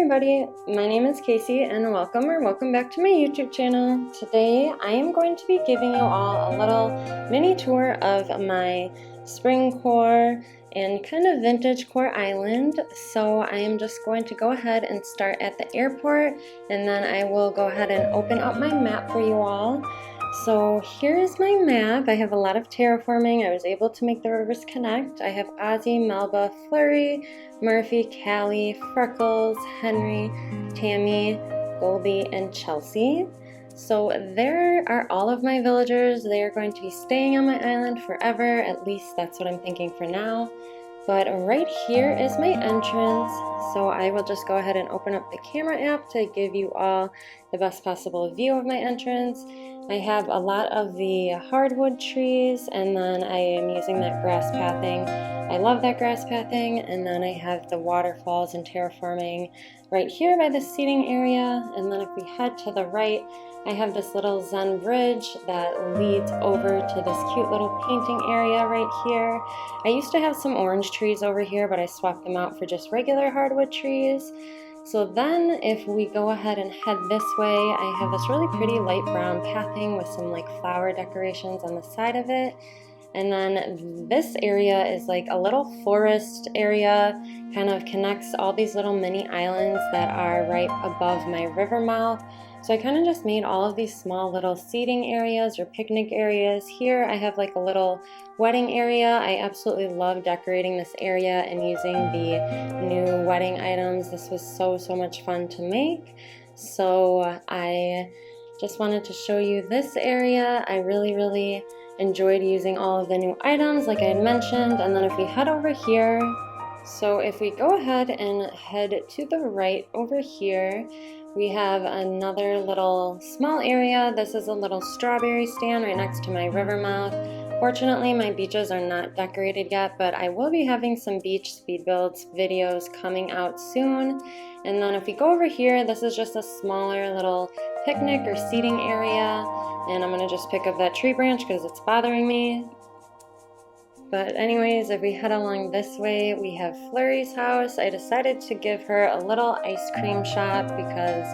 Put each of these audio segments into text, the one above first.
everybody, my name is Casey and welcome back to my YouTube channel. Today I am going to be giving you all a little mini tour of my spring core and kind of vintage core island. So I am just going to go ahead and start at the airport, and then I will go ahead and open up my map for you all. So here is my map. I have a lot of terraforming. I was able to make the rivers connect. I have Ozzy, Melba, Flurry, Murphy, Callie, Freckles, Henry, Tammy, Goldie, and Chelsea. So there are all of my villagers. They are going to be staying on my island forever. At least that's what I'm thinking for now. But right here is my entrance. So I will just go ahead and open up the camera app to give you all the best possible view of my entrance. I have a lot of the hardwood trees, and then I am using that grass pathing. I love that grass pathing. And then I have the waterfalls and terraforming right here by the seating area. And then if we head to the right, I have this little Zen bridge that leads over to this cute little painting area right here. I used to have some orange trees over here, but I swapped them out for just regular hardwood trees. So then if we go ahead and head this way, I have this really pretty light brown pathing with some like flower decorations on the side of it. And then this area is like a little forest area, kind of connects all these little mini islands that are right above my river mouth. So I kind of just made all of these small little seating areas or picnic areas. Here I have like a little wedding area. I absolutely love decorating this area and using the new wedding items. This was so much fun to make. So I just wanted to show you this area. I really enjoyed using all of the new items like I had mentioned. And then if we head over here, so if we go ahead and head to the right over here, we have another little small area. This is a little strawberry stand right next to my river mouth. Fortunately, my beaches are not decorated yet, but I will be having some beach speed builds videos coming out soon. And then if we go over here, this is just a smaller little picnic or seating area. And I'm gonna just pick up that tree branch because it's bothering me. But anyways, if we head along this way, we have Flurry's house. I decided to give her a little ice cream shop because,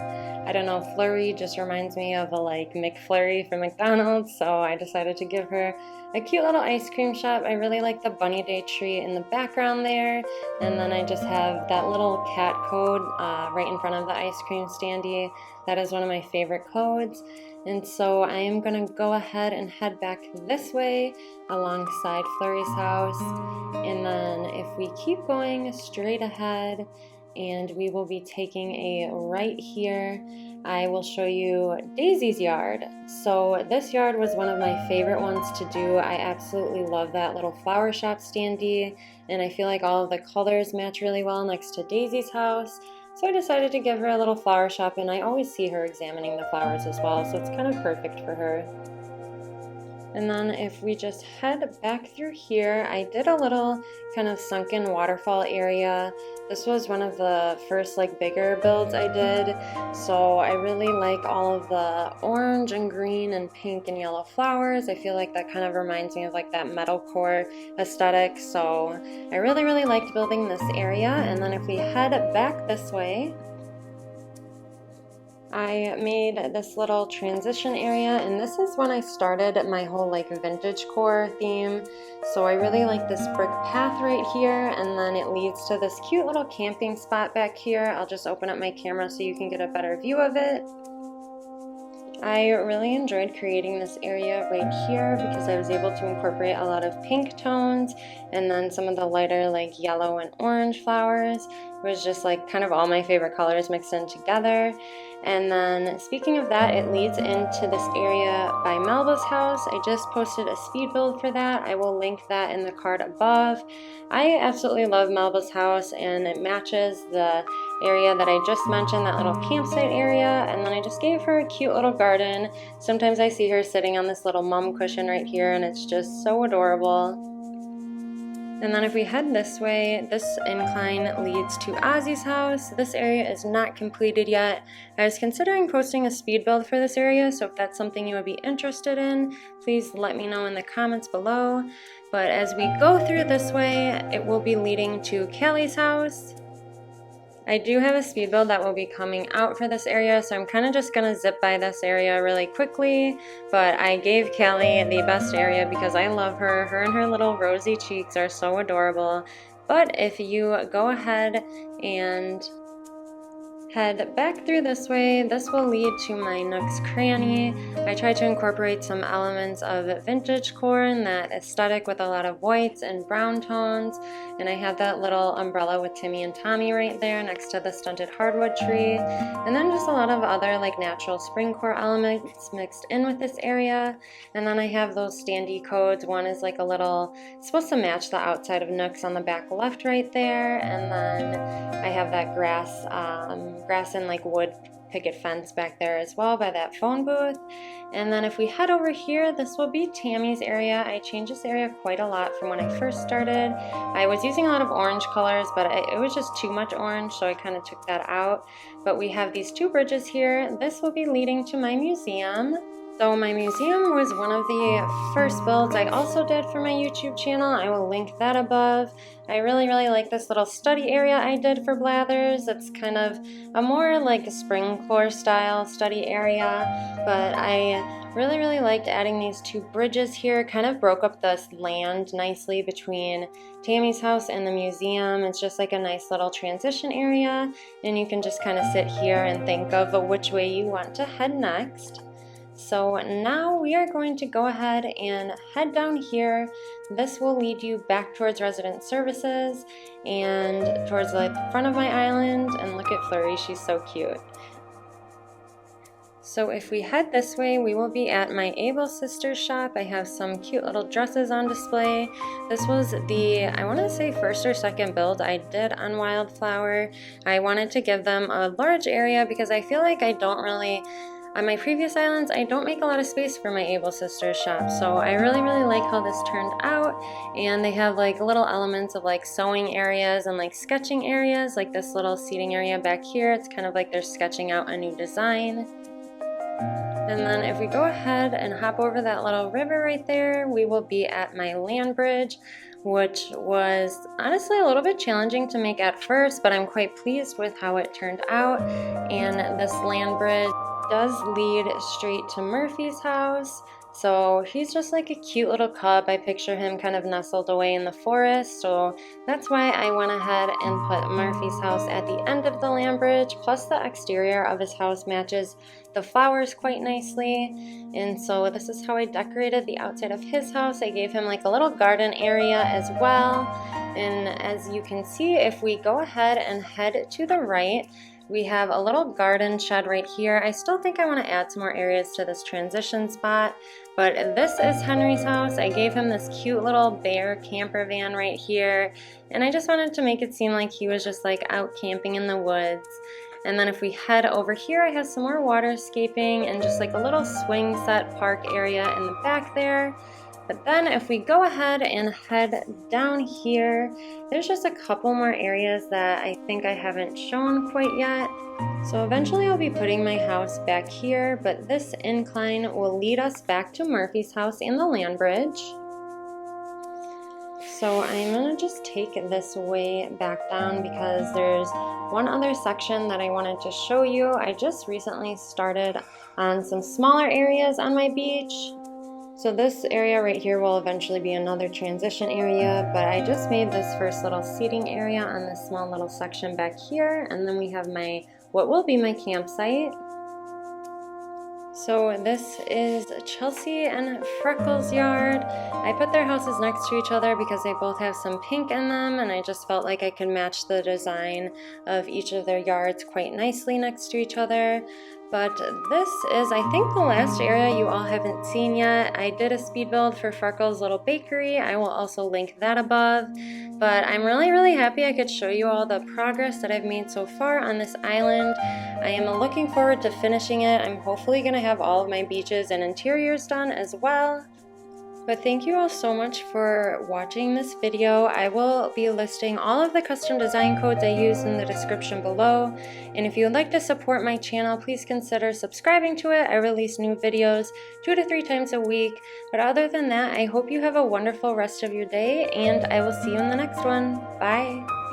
I don't know, Flurry just reminds me of a like McFlurry from McDonald's. So I decided to give her a cute little ice cream shop. I really like the bunny day tree in the background there. And then I just have that little cat code right in front of the ice cream standee. That is one of my favorite codes. And so I am going to go ahead and head back this way alongside Flurry's house. And then if we keep going straight ahead, and we will be taking a right here, I will show you Daisy's yard. So this yard was one of my favorite ones to do. I absolutely love that little flower shop standee, and I feel like all of the colors match really well next to Daisy's house. So I decided to give her a little flower shop, and I always see her examining the flowers as well, so it's kind of perfect for her. And then if we just head back through here, I did a little kind of sunken waterfall area. This was one of the first like bigger builds I did. So I really like all of the orange and green and pink and yellow flowers. I feel like that kind of reminds me of like that metalcore aesthetic. So I really liked building this area. And then if we head back this way, I made this little transition area, and this is when I started my whole like vintage core theme. So I really like this brick path right here, and then it leads to this cute little camping spot back here. I'll just open up my camera so you can get a better view of it. I really enjoyed creating this area right here because I was able to incorporate a lot of pink tones, and then some of the lighter like yellow and orange flowers. It was just like kind of all my favorite colors mixed in together. And then speaking of that, it leads into this area by Melba's house. I just posted a speed build for that. I will link that in the card above. I absolutely love Melba's house, and it matches the area that I just mentioned, that little campsite area. And then I just gave her a cute little garden. Sometimes I see her sitting on this little mum cushion right here, and it's just so adorable. And then if we head this way, this incline leads to Ozzy's house. This area is not completed yet. I was considering posting a speed build for this area, so if that's something you would be interested in, please let me know in the comments below. But as we go through this way, it will be leading to Callie's house. I do have a speed build that will be coming out for this area, so I'm kind of just going to zip by this area really quickly, but I gave Callie the best area because I love her. Her and her little rosy cheeks are so adorable. But if you go ahead and head back through this way, this will lead to my Nook's Cranny. I tried to incorporate some elements of vintage corn, that aesthetic with a lot of whites and brown tones, and I have that little umbrella with Timmy and Tommy right there next to the stunted hardwood tree, and then just a lot of other like natural spring core elements mixed in with this area. And then I have those standee codes. One is like a little, it's supposed to match the outside of Nook's on the back left right there, and then I have that grass and like wood picket fence back there as well by that phone booth. And then if we head over here, this will be Tammy's area. I changed this area quite a lot from when I first started. I was using a lot of orange colors, but it was just too much orange, so I kind of took that out. But we have these two bridges here. This will be leading to my museum. So my museum was one of the first builds I also did for my YouTube channel. I will link that above. I really like this little study area I did for Blathers. It's kind of a more like a spring core style study area, but I really liked adding these two bridges here. Kind of broke up this land nicely between Tammy's house and the museum. It's just like a nice little transition area, and you can just kind of sit here and think of which way you want to head next. So now we are going to go ahead and head down here. This will lead you back towards resident services and towards the front of my island. And look at Flurry, she's so cute. So if we head this way, we will be at my Able Sisters shop. I have some cute little dresses on display. This was the, I want to say first or second build I did on Wildflower. I wanted to give them a large area because I feel like I don't really, on my previous islands, I don't make a lot of space for my Able Sisters shop, so I really like how this turned out. And they have like little elements of like sewing areas and like sketching areas, like this little seating area back here. It's kind of like they're sketching out a new design. And then if we go ahead and hop over that little river right there, we will be at my land bridge, which was honestly a little bit challenging to make at first, but I'm quite pleased with how it turned out. And this land bridge does lead straight to Murphy's house. So he's just like a cute little cub. I picture him kind of nestled away in the forest, so that's why I went ahead and put Murphy's house at the end of the land bridge. Plus the exterior of his house matches the flowers quite nicely, and so this is how I decorated the outside of his house. I gave him like a little garden area as well. And as you can see, if we go ahead and head to the right, we have a little garden shed right here. I still think I want to add some more areas to this transition spot, but this is Henry's house. I gave him this cute little bear camper van right here, and I just wanted to make it seem like he was just like out camping in the woods. And then if we head over here, I have some more waterscaping and just like a little swing set park area in the back there. But then if we go ahead and head down here, there's just a couple more areas that I think I haven't shown quite yet. So eventually I'll be putting my house back here, but this incline will lead us back to Murphy's house and the land bridge. So I'm going to just take this way back down because there's one other section that I wanted to show you. I just recently started on some smaller areas on my beach. So this area right here will eventually be another transition area, but I just made this first little seating area on this small little section back here, and then we have what will be my campsite. So this is Chelsea and Freckles' yard. I put their houses next to each other because they both have some pink in them, and I just felt like I could match the design of each of their yards quite nicely next to each other. But this is, I think, the last area you all haven't seen yet. I did a speed build for Freckles' little bakery. I will also link that above. But I'm really happy I could show you all the progress that I've made so far on this island. I am looking forward to finishing it. I'm hopefully going to have all of my beaches and interiors done as well. But thank you all so much for watching this video. I will be listing all of the custom design codes I use in the description below. And if you would like to support my channel, please consider subscribing to it. I release new videos 2 to 3 times a week. But other than that, I hope you have a wonderful rest of your day, and I will see you in the next one. Bye!